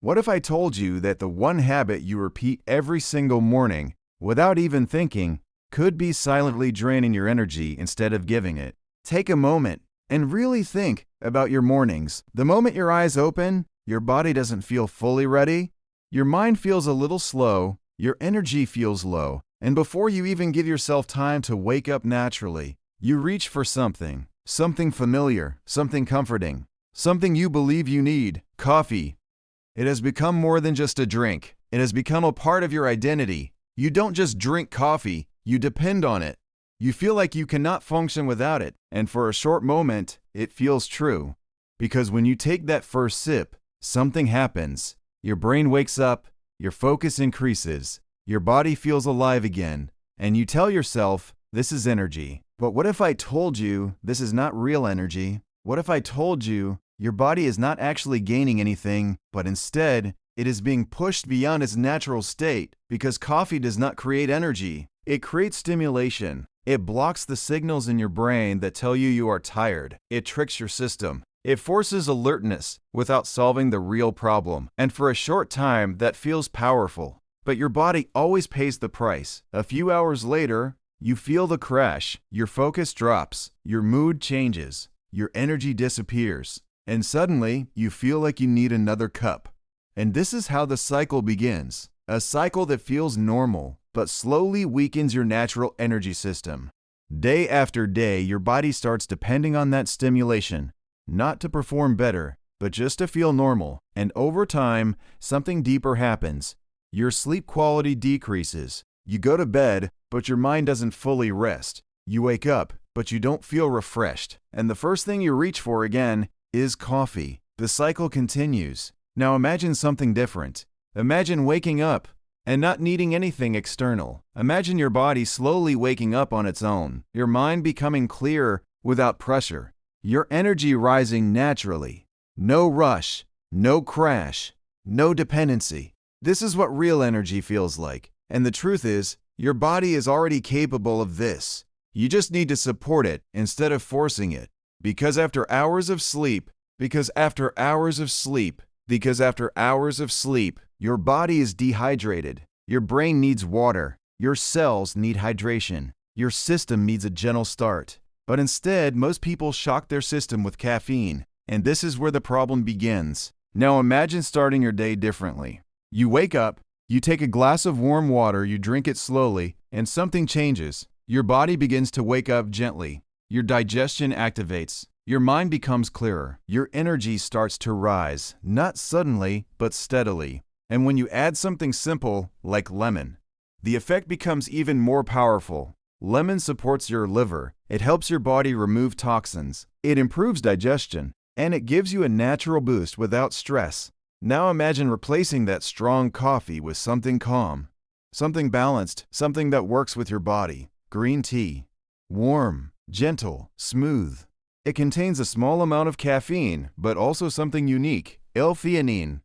What if I told you that the one habit you repeat every single morning, without even thinking, could be silently draining your energy instead of giving it? Take a moment and really think about your mornings. The moment your eyes open, your body doesn't feel fully ready, your mind feels a little slow, your energy feels low, and before you even give yourself time to wake up naturally, you reach for something familiar, something comforting, something you believe you need, coffee. It has become more than just a drink. It has become a part of your identity. You don't just drink coffee, you depend on it. You feel like you cannot function without it, and for a short moment, it feels true. Because when you take that first sip, something happens. Your brain wakes up, your focus increases, your body feels alive again, and you tell yourself, this is energy. But what if I told you this is not real energy? What if I told you your body is not actually gaining anything, but instead, it is being pushed beyond its natural state because coffee does not create energy. It creates stimulation. It blocks the signals in your brain that tell you are tired. It tricks your system. It forces alertness without solving the real problem. And for a short time, that feels powerful. But your body always pays the price. A few hours later, you feel the crash. Your focus drops. Your mood changes. Your energy disappears. And suddenly, you feel like you need another cup. And this is how the cycle begins. A cycle that feels normal, but slowly weakens your natural energy system. Day after day, your body starts depending on that stimulation, not to perform better, but just to feel normal. And over time, something deeper happens. Your sleep quality decreases. You go to bed, but your mind doesn't fully rest. You wake up, but you don't feel refreshed. And the first thing you reach for again is coffee. The cycle continues. Now imagine something different. Imagine waking up and not needing anything external. Imagine your body slowly waking up on its own, your mind becoming clearer without pressure, your energy rising naturally. No rush, no crash, no dependency. This is what real energy feels like. And the truth is, your body is already capable of this. You just need to support it instead of forcing it. Because after hours of sleep, your body is dehydrated. Your brain needs water. Your cells need hydration. Your system needs a gentle start. But instead, most people shock their system with caffeine. And this is where the problem begins. Now imagine starting your day differently. You wake up, you take a glass of warm water, you drink it slowly, and something changes. Your body begins to wake up gently. Your digestion activates. Your mind becomes clearer. Your energy starts to rise, not suddenly, but steadily. And when you add something simple, like lemon, the effect becomes even more powerful. Lemon supports your liver. It helps your body remove toxins. It improves digestion, and it gives you a natural boost without stress. Now imagine replacing that strong coffee with something calm, something balanced, something that works with your body. Green tea. Warm, gentle, smooth. It contains a small amount of caffeine, but also something unique, L-theanine.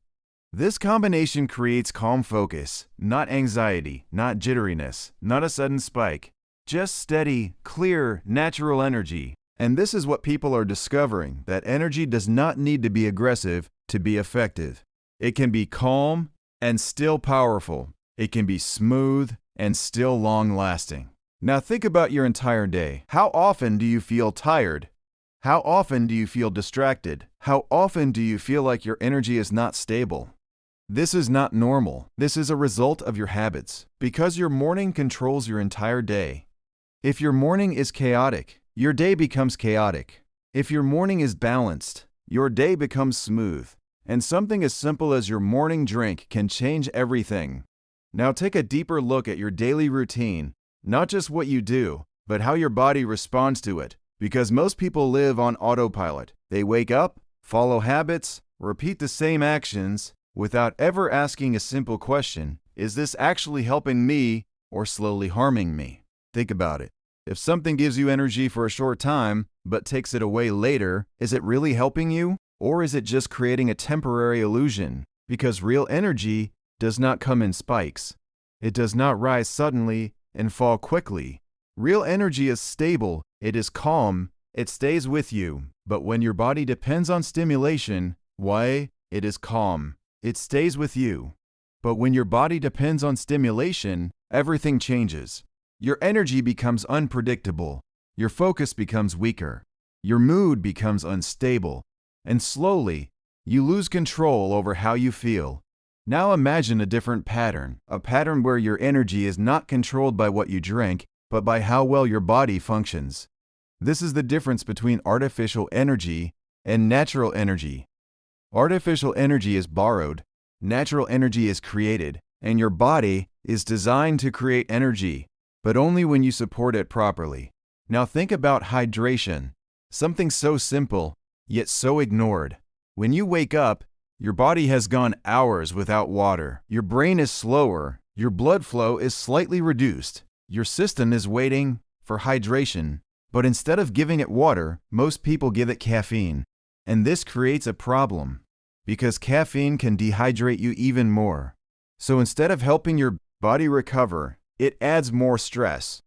This combination creates calm focus, not anxiety, not jitteriness, not a sudden spike. Just steady, clear, natural energy. And this is what people are discovering, that energy does not need to be aggressive to be effective. It can be calm and still powerful. It can be smooth and still long-lasting. Now think about your entire day. How often do you feel tired? How often do you feel distracted? How often do you feel like your energy is not stable? This is not normal. This is a result of your habits, because your morning controls your entire day. If your morning is chaotic, your day becomes chaotic. If your morning is balanced, your day becomes smooth. And something as simple as your morning drink can change everything. Now take a deeper look at your daily routine, not just what you do, but how your body responds to it. Because most people live on autopilot. They wake up, follow habits, repeat the same actions, without ever asking a simple question: is this actually helping me or slowly harming me? Think about it. If something gives you energy for a short time, but takes it away later, is it really helping you? Or is it just creating a temporary illusion? Because real energy does not come in spikes. It does not rise suddenly and fall quickly. Real energy is stable, it is calm, it stays with you. But when your body depends on stimulation, why? It is calm. it stays with you. But when your body depends on stimulation, everything changes. Your energy becomes unpredictable, your focus becomes weaker, your mood becomes unstable, and slowly, you lose control over how you feel. Now imagine a different pattern, a pattern where your energy is not controlled by what you drink, but by how well your body functions. This is the difference between artificial energy and natural energy. Artificial energy is borrowed, natural energy is created, and your body is designed to create energy, but only when you support it properly. Now think about hydration, something so simple, yet so ignored. When you wake up, your body has gone hours without water. Your brain is slower, your blood flow is slightly reduced, your system is waiting for hydration, but instead of giving it water, most people give it caffeine. And this creates a problem, because caffeine can dehydrate you even more. So instead of helping your body recover, it adds more stress.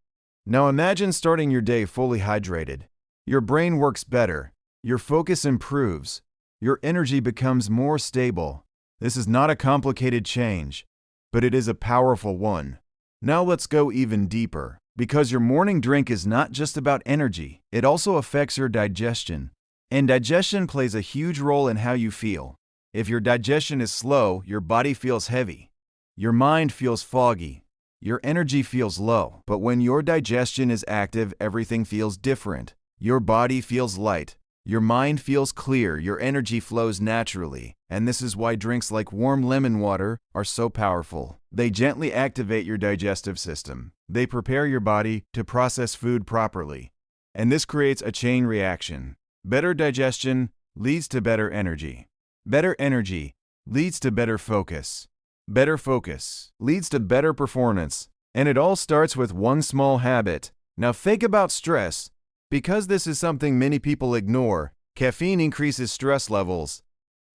Now imagine starting your day fully hydrated. Your brain works better, your focus improves, your energy becomes more stable. This is not a complicated change, but it is a powerful one. Now let's go even deeper, because your morning drink is not just about energy, it also affects your digestion. And digestion plays a huge role in how you feel. If your digestion is slow, your body feels heavy, your mind feels foggy, your energy feels low. But when your digestion is active, everything feels different. Your body feels light. Your mind feels clear, your energy flows naturally, and this is why drinks like warm lemon water are so powerful. They gently activate your digestive system. They prepare your body to process food properly, and this creates a chain reaction. Better digestion leads to better energy. Better energy leads to better focus. Better focus leads to better performance, and it all starts with one small habit. Now think about stress. Because this is something many people ignore, caffeine increases stress levels.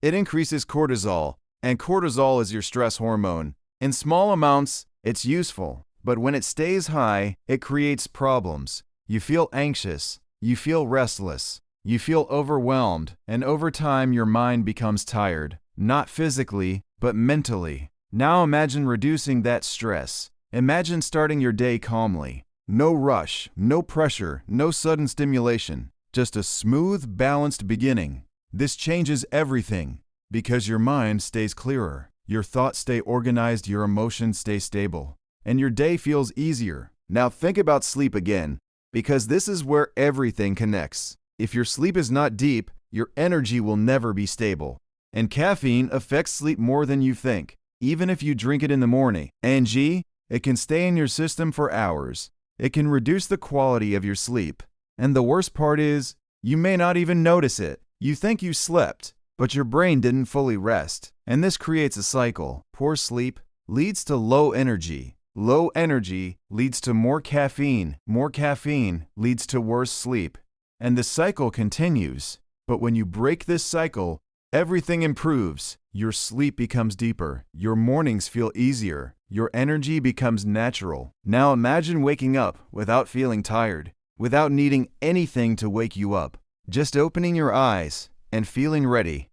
It increases cortisol, and cortisol is your stress hormone. In small amounts, it's useful, but when it stays high, it creates problems. You feel anxious, you feel restless, you feel overwhelmed, and over time your mind becomes tired, not physically, but mentally. Now imagine reducing that stress. Imagine starting your day calmly. No rush, no pressure, no sudden stimulation, just a smooth, balanced beginning. This changes everything because your mind stays clearer, your thoughts stay organized, your emotions stay stable, and your day feels easier. Now think about sleep again, because this is where everything connects. If your sleep is not deep, your energy will never be stable. And caffeine affects sleep more than you think, even if you drink it in the morning. And it can stay in your system for hours. It can reduce the quality of your sleep. And the worst part is, you may not even notice it. You think you slept, but your brain didn't fully rest. And this creates a cycle. Poor sleep leads to low energy. Low energy leads to more caffeine. More caffeine leads to worse sleep. And the cycle continues. But when you break this cycle, everything improves. Your sleep becomes deeper. Your mornings feel easier. Your energy becomes natural. Now imagine waking up without feeling tired, without needing anything to wake you up, just opening your eyes and feeling ready.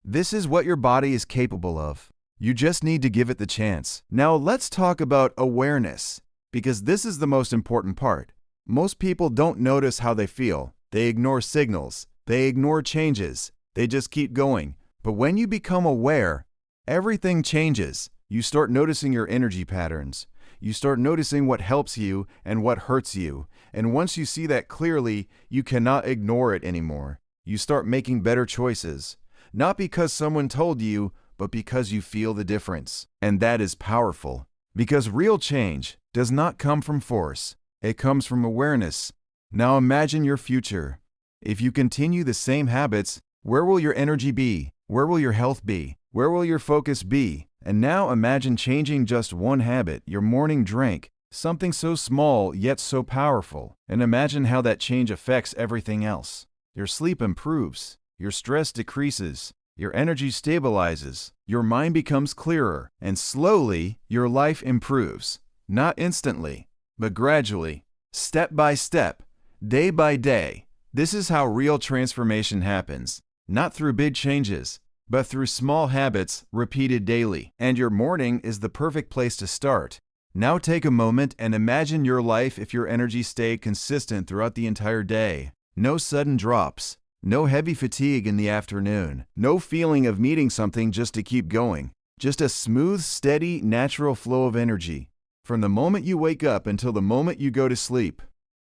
This is what your body is capable of. You just need to give it the chance. Now let's talk about awareness, because this is the most important part. Most people don't notice how they feel. They ignore signals. They ignore changes. They just keep going. But when you become aware, everything changes. You start noticing your energy patterns. You start noticing what helps you and what hurts you. And once you see that clearly, you cannot ignore it anymore. You start making better choices. Not because someone told you, but because you feel the difference. And that is powerful. Because real change does not come from force. It comes from awareness. Now imagine your future. If you continue the same habits, where will your energy be? Where will your health be? Where will your focus be? And now imagine changing just one habit, your morning drink, something so small yet so powerful. And imagine how that change affects everything else. Your sleep improves, your stress decreases, your energy stabilizes, your mind becomes clearer, and slowly your life improves. Not instantly, but gradually, step by step, day by day. This is how real transformation happens. Not through big changes, but through small habits repeated daily. And your morning is the perfect place to start. Now take a moment and imagine your life if your energy stayed consistent throughout the entire day. No sudden drops, no heavy fatigue in the afternoon, no feeling of needing something just to keep going. Just a smooth, steady, natural flow of energy from the moment you wake up until the moment you go to sleep.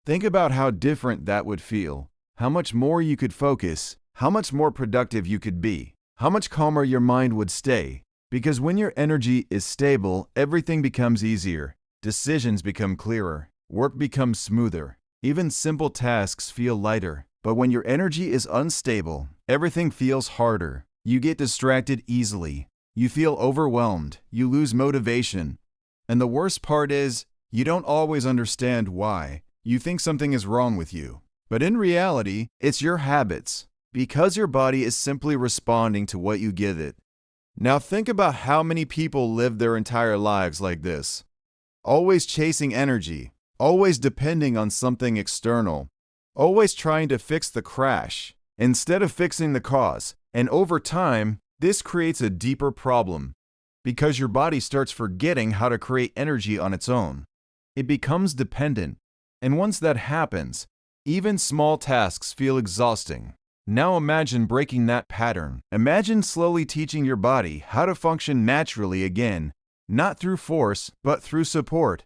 Think about how different that would feel, how much more you could focus, how much more productive you could be, how much calmer your mind would stay. Because when your energy is stable, everything becomes easier, decisions become clearer, work becomes smoother, even simple tasks feel lighter. But when your energy is unstable, everything feels harder. You get distracted easily. You feel overwhelmed. You lose motivation. And the worst part is, you don't always understand why. You think something is wrong with you. But in reality, it's your habits, because your body is simply responding to what you give it. Now think about how many people live their entire lives like this. Always chasing energy, always depending on something external, always trying to fix the crash instead of fixing the cause. And over time, this creates a deeper problem because your body starts forgetting how to create energy on its own. It becomes dependent. And once that happens, even small tasks feel exhausting. Now imagine breaking that pattern. Imagine slowly teaching your body how to function naturally again, not through force, but through support.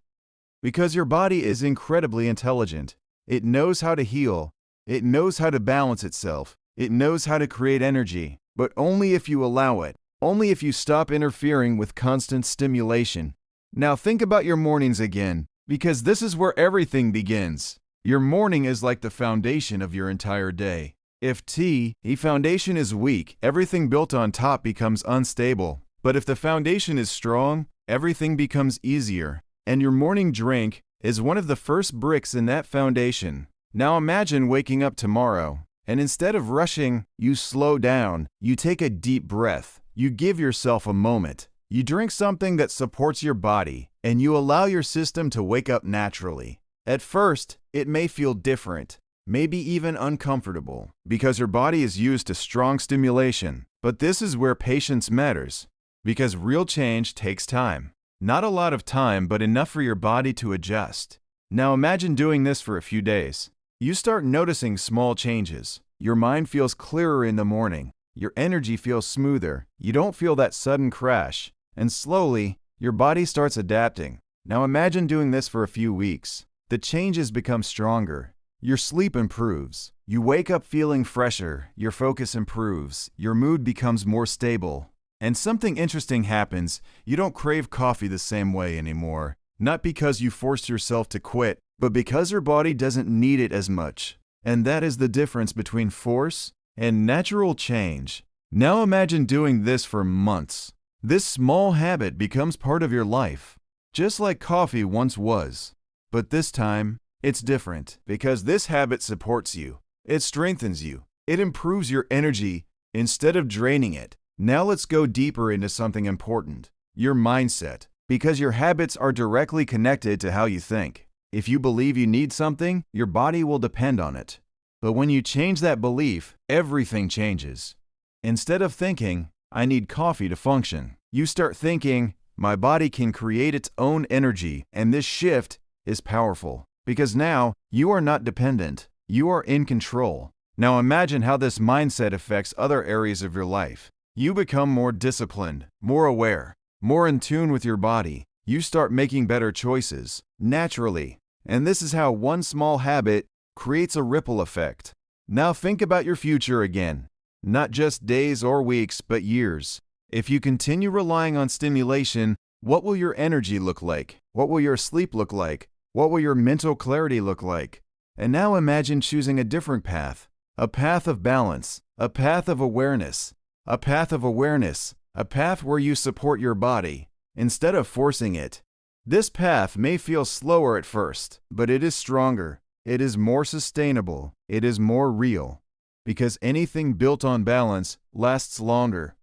Because your body is incredibly intelligent. It knows how to heal. It knows how to balance itself. It knows how to create energy, but only if you allow it. Only if you stop interfering with constant stimulation. Now think about your mornings again, because this is where everything begins. Your morning is like the foundation of your entire day. If the foundation is weak, everything built on top becomes unstable. But if the foundation is strong, everything becomes easier. And your morning drink is one of the first bricks in that foundation. Now imagine waking up tomorrow, and instead of rushing, you slow down. You take a deep breath. You give yourself a moment. You drink something that supports your body, and you allow your system to wake up naturally. At first, it may feel different, maybe even uncomfortable, because your body is used to strong stimulation. But this is where patience matters, because real change takes time. Not a lot of time, but enough for your body to adjust. Now imagine doing this for a few days. You start noticing small changes. Your mind feels clearer in the morning. Your energy feels smoother. You don't feel that sudden crash. And slowly, your body starts adapting. Now imagine doing this for a few weeks. The changes become stronger. Your sleep improves. You wake up feeling fresher. Your focus improves. Your mood becomes more stable. And something interesting happens. You don't crave coffee the same way anymore. Not because you forced yourself to quit, but because your body doesn't need it as much. And that is the difference between force and natural change. Now imagine doing this for months. This small habit becomes part of your life, just like coffee once was. But this time, it's different, because this habit supports you. It strengthens you. It improves your energy instead of draining it. Now let's go deeper into something important, your mindset, because your habits are directly connected to how you think. If you believe you need something, your body will depend on it. But when you change that belief, everything changes. Instead of thinking, I need coffee to function, you start thinking, my body can create its own energy, and this shift is powerful. Because now, you are not dependent. You are in control. Now imagine how this mindset affects other areas of your life. You become more disciplined, more aware, more in tune with your body. You start making better choices, naturally. And this is how one small habit creates a ripple effect. Now think about your future again. Not just days or weeks, but years. If you continue relying on stimulation, what will your energy look like? What will your sleep look like? What will your mental clarity look like? And now imagine choosing a different path. A path of balance. A path of awareness. A path of awareness. A path where you support your body, instead of forcing it. This path may feel slower at first, but it is stronger. It is more sustainable. It is more real. Because anything built on balance lasts longer.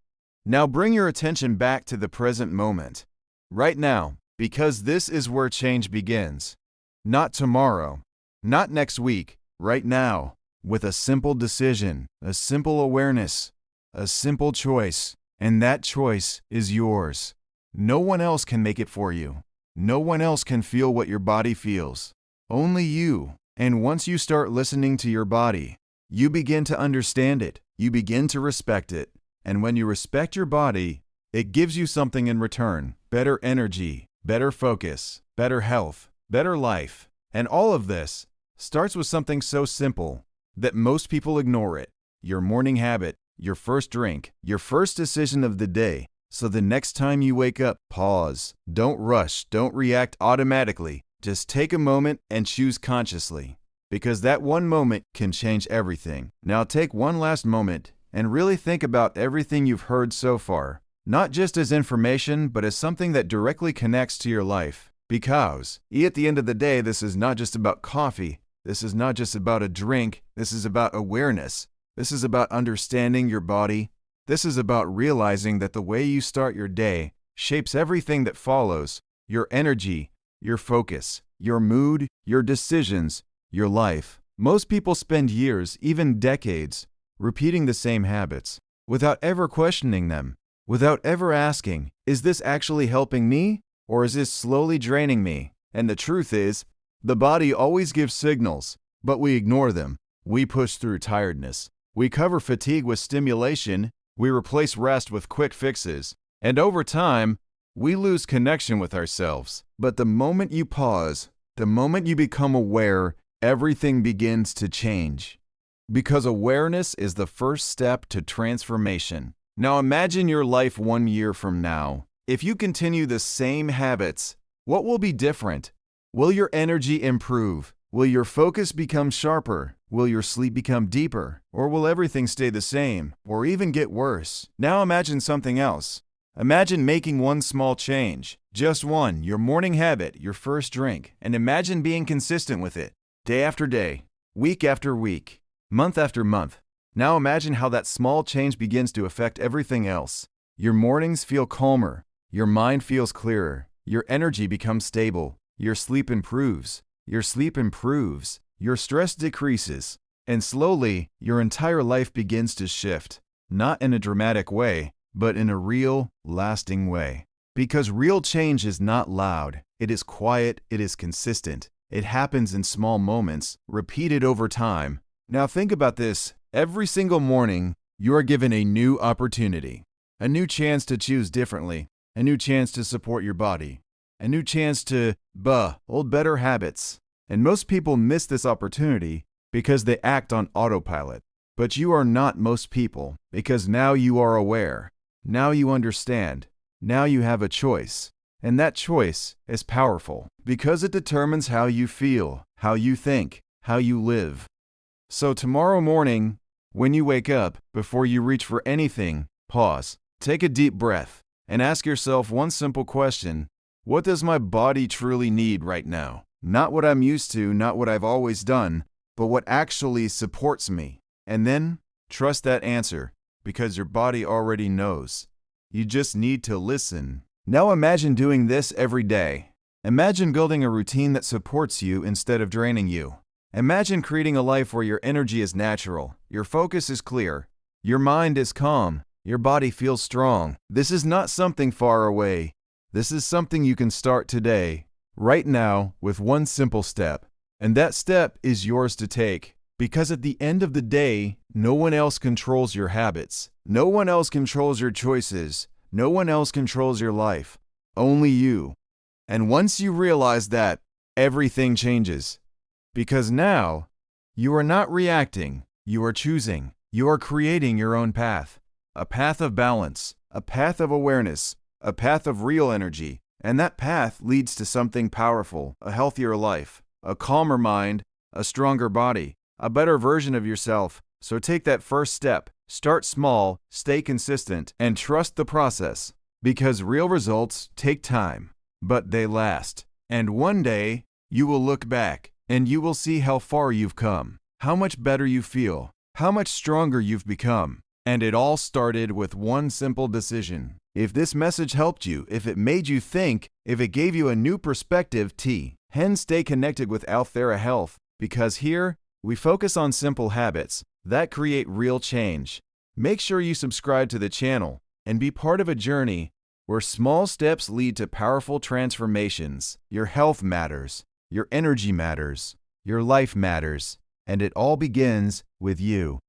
Now bring your attention back to the present moment. Right now, because this is where change begins. Not tomorrow. Not next week. Right now. With a simple decision, a simple awareness, A simple choice, and that choice is yours. No one else can make it for you. No one else can feel what your body feels. Only you. And once you start listening to your body, you begin to understand it. You begin to respect it. And when you respect your body, it gives you something in return. Better energy, better focus, better health, better life. And all of this starts with something so simple that most people ignore it. Your morning habit, your first drink, your first decision of the day. So the next time you wake up, pause. Don't rush. Don't react automatically. Just take a moment and choose consciously, because that one moment can change everything. Now take one last moment and really think about everything you've heard so far, not just as information, but as something that directly connects to your life. Because at the end of the day, this is not just about coffee. This is not just about a drink. This is about awareness. This is about understanding your body. This is about realizing that the way you start your day shapes everything that follows: your energy, your focus, your mood, your decisions, your life. Most people spend years, even decades, repeating the same habits without ever questioning them, without ever asking, is this actually helping me, or is this slowly draining me? And the truth is, the body always gives signals, but we ignore them. We push through tiredness. We cover fatigue with stimulation. We replace rest with quick fixes. And over time, we lose connection with ourselves. But the moment you pause, the moment you become aware, everything begins to change. Because awareness is the first step to transformation. Now imagine your life 1 year from now. If you continue the same habits, what will be different? Will your energy improve? Will your focus become sharper? Will your sleep become deeper? Or will everything stay the same, or even get worse? Now imagine something else. Imagine making one small change, just one, your morning habit, your first drink, and imagine being consistent with it, day after day, week after week, month after month. Now imagine how that small change begins to affect everything else. Your mornings feel calmer, your mind feels clearer, your energy becomes stable, your sleep improves, your stress decreases, and slowly, your entire life begins to shift, not in a dramatic way, but in a real, lasting way. Because real change is not loud, it is quiet, it is consistent. It happens in small moments, repeated over time. Now think about this. Every single morning, you are given a new opportunity, a new chance to choose differently, a new chance to support your body, a new chance to hold better habits. And most people miss this opportunity because they act on autopilot. But you are not most people, because now you are aware. Now you understand. Now you have a choice. And that choice is powerful because it determines how you feel, how you think, how you live. So tomorrow morning, when you wake up, before you reach for anything, pause, take a deep breath, and ask yourself one simple question. What does my body truly need right now? Not what I'm used to, not what I've always done, but what actually supports me. And then, trust that answer, because your body already knows. You just need to listen. Now imagine doing this every day. Imagine building a routine that supports you instead of draining you. Imagine creating a life where your energy is natural, your focus is clear, your mind is calm, your body feels strong. This is not something far away. This is something you can start today, right now, with one simple step. And that step is yours to take. Because at the end of the day, no one else controls your habits. No one else controls your choices. No one else controls your life. Only you. And once you realize that, everything changes. Because now, you are not reacting, you are choosing. You are creating your own path. A path of balance, a path of awareness, a path of real energy. And that path leads to something powerful, a healthier life, a calmer mind, a stronger body, a better version of yourself. So take that first step. Start small, stay consistent, and trust the process. Because real results take time, but they last. And one day, you will look back, and you will see how far you've come, how much better you feel, how much stronger you've become. And it all started with one simple decision. If this message helped you, if it made you think, if it gave you a new perspective, stay connected with Althera Health, because here, we focus on simple habits that create real change. Make sure you subscribe to the channel and be part of a journey where small steps lead to powerful transformations. Your health matters, your energy matters, your life matters, and it all begins with you.